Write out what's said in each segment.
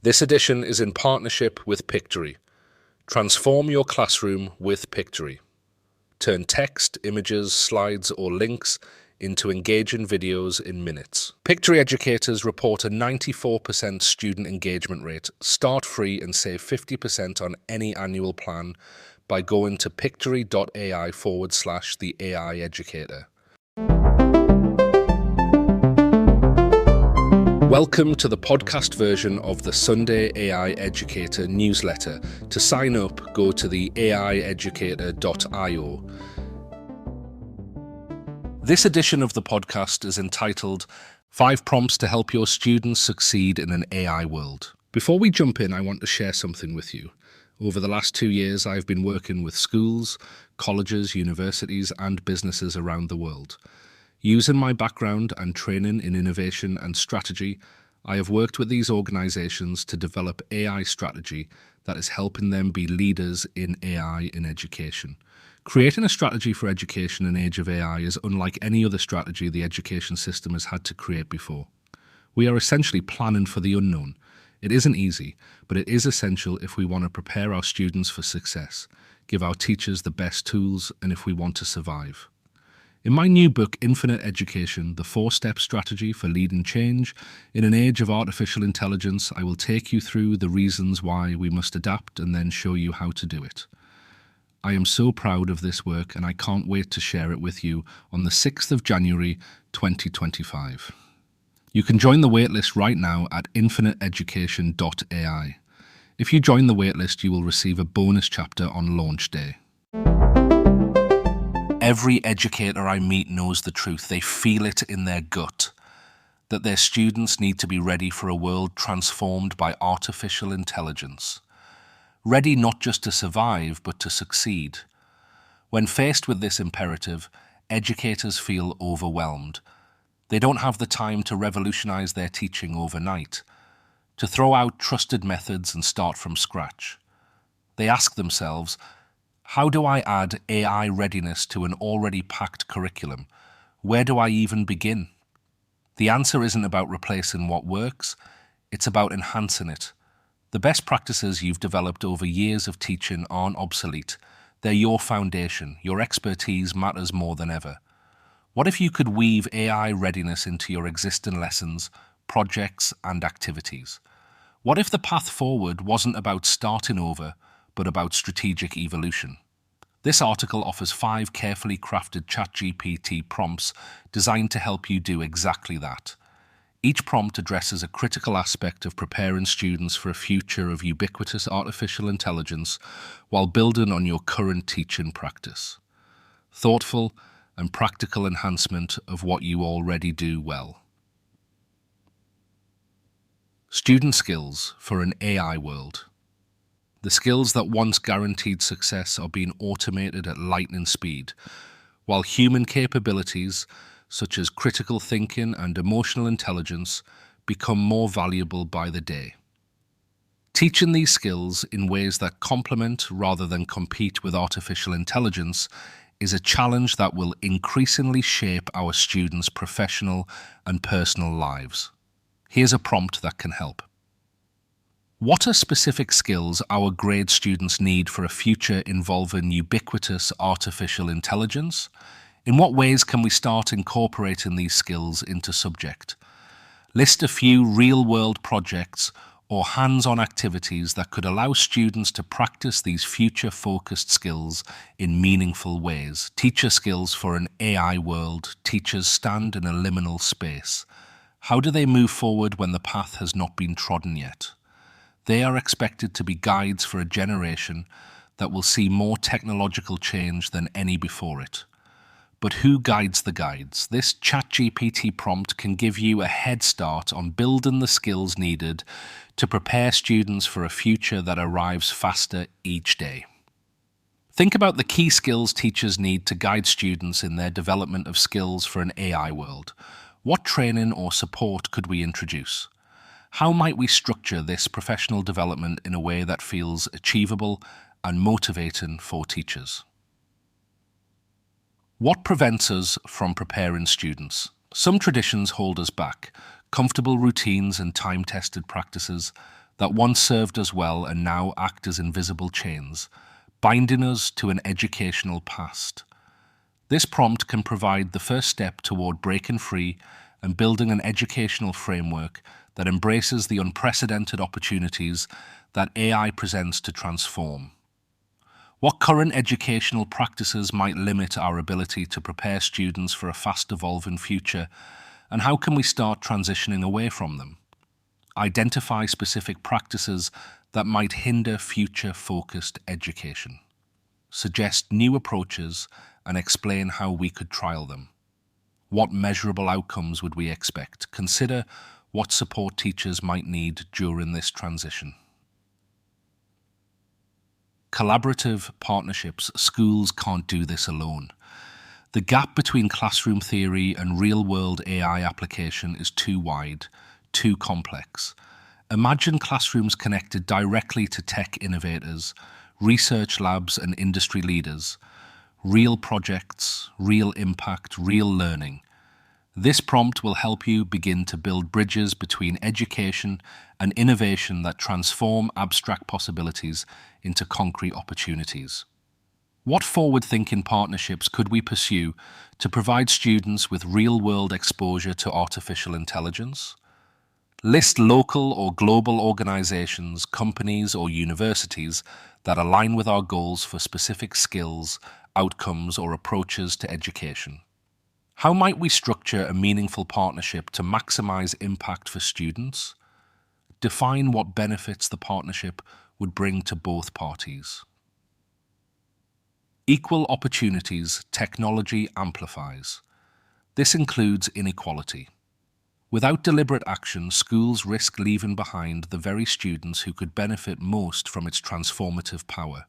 This edition is in partnership with Pictory. Transform your classroom with Pictory. Turn text, images, slides, or links into engaging videos in minutes. Pictory educators report a 94% student engagement rate. Start free and save 50% on any annual plan by going to pictory.ai/the AI Educator. Welcome to the podcast version of the Sunday AI Educator newsletter. To sign up, go to the AI-educator.io. This edition of the podcast is entitled 5 Prompts to Help Your Students Succeed in an AI World. Before we jump in, I want to share something with you. Over the last 2 years, I've been working with schools, colleges, universities, and businesses around the world. Using my background and training in innovation and strategy, I have worked with these organizations to develop AI strategy that is helping them be leaders in AI in education. Creating a strategy for education in the age of AI is unlike any other strategy the education system has had to create before. We are essentially planning for the unknown. It isn't easy, but it is essential if we want to prepare our students for success, give our teachers the best tools, and if we want to survive. In my new book, Infinite Education, the 4-step strategy for leading change, in an age of artificial intelligence, I will take you through the reasons why we must adapt and then show you how to do it. I am so proud of this work and I can't wait to share it with you on the 6th of January 2025. You can join the waitlist right now at infiniteeducation.ai. If you join the waitlist, you will receive a bonus chapter on launch day. Every educator I meet knows the truth. They feel it in their gut, that their students need to be ready for a world transformed by artificial intelligence. Ready not just to survive, but to succeed. When faced with this imperative, educators feel overwhelmed. They don't have the time to revolutionize their teaching overnight, to throw out trusted methods and start from scratch. They ask themselves, how do I add AI readiness to an already packed curriculum? Where do I even begin? The answer isn't about replacing what works, it's about enhancing it. The best practices you've developed over years of teaching aren't obsolete. They're your foundation. Your expertise matters more than ever. What if you could weave AI readiness into your existing lessons, projects, and activities? What if the path forward wasn't about starting over, but about strategic evolution? This article offers 5 carefully crafted ChatGPT prompts designed to help you do exactly that. Each prompt addresses a critical aspect of preparing students for a future of ubiquitous artificial intelligence while building on your current teaching practice. Thoughtful and practical enhancement of what you already do well. Student skills for an AI world. The skills that once guaranteed success are being automated at lightning speed, while human capabilities, such as critical thinking and emotional intelligence, become more valuable by the day. Teaching these skills in ways that complement rather than compete with artificial intelligence is a challenge that will increasingly shape our students' professional and personal lives. Here's a prompt that can help. What are specific skills our grade students need for a future involving ubiquitous artificial intelligence? In what ways can we start incorporating these skills into subject? List a few real-world projects or hands-on activities that could allow students to practice these future-focused skills in meaningful ways. Teacher skills for an AI world. Teachers stand in a liminal space. How do they move forward when the path has not been trodden yet? They are expected to be guides for a generation that will see more technological change than any before it. But who guides the guides? This ChatGPT prompt can give you a head start on building the skills needed to prepare students for a future that arrives faster each day. Think about the key skills teachers need to guide students in their development of skills for an AI world. What training or support could we introduce? How might we structure this professional development in a way that feels achievable and motivating for teachers? What prevents us from preparing students? Some traditions hold us back. Comfortable routines and time-tested practices that once served us well and now act as invisible chains, binding us to an educational past. This prompt can provide the first step toward breaking free and building an educational framework that embraces the unprecedented opportunities that AI presents to transform. What current educational practices might limit our ability to prepare students for a fast-evolving future, and how can we start transitioning away from them? Identify specific practices that might hinder future-focused education. Suggest new approaches and explain how we could trial them. What measurable outcomes would we expect? Consider what support teachers might need during this transition. Collaborative partnerships. Schools can't do this alone. The gap between classroom theory and real-world AI application is too wide, too complex. Imagine classrooms connected directly to tech innovators, research labs and industry leaders. Real projects, real impact, real learning. This prompt will help you begin to build bridges between education and innovation that transform abstract possibilities into concrete opportunities. What forward-thinking partnerships could we pursue to provide students with real-world exposure to artificial intelligence? List local or global organizations, companies, or universities that align with our goals for specific skills, outcomes, or approaches to education. How might we structure a meaningful partnership to maximize impact for students? Define what benefits the partnership would bring to both parties. Equal opportunities technology amplifies. This includes inequality. Without deliberate action, schools risk leaving behind the very students who could benefit most from its transformative power.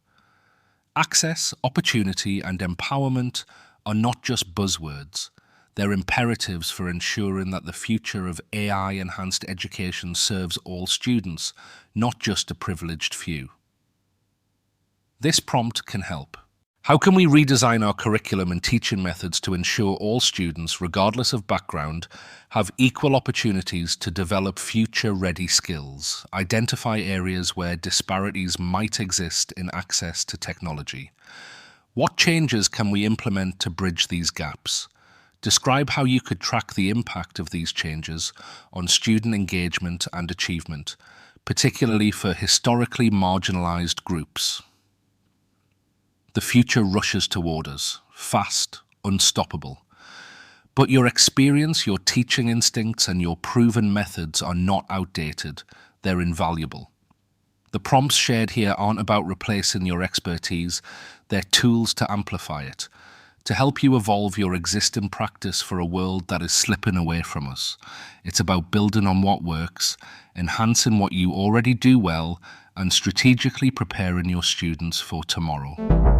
Access, opportunity, and empowerment are not just buzzwords. They're imperatives for ensuring that the future of AI-enhanced education serves all students, not just a privileged few. This prompt can help. How can we redesign our curriculum and teaching methods to ensure all students, regardless of background, have equal opportunities to develop future-ready skills? Identify areas where disparities might exist in access to technology. What changes can we implement to bridge these gaps? Describe how you could track the impact of these changes on student engagement and achievement, particularly for historically marginalized groups. The future rushes toward us, fast, unstoppable. But your experience, your teaching instincts, and your proven methods are not outdated. They're invaluable. The prompts shared here aren't about replacing your expertise. They're tools to amplify it, to help you evolve your existing practice for a world that is slipping away from us. It's about building on what works, enhancing what you already do well, and strategically preparing your students for tomorrow.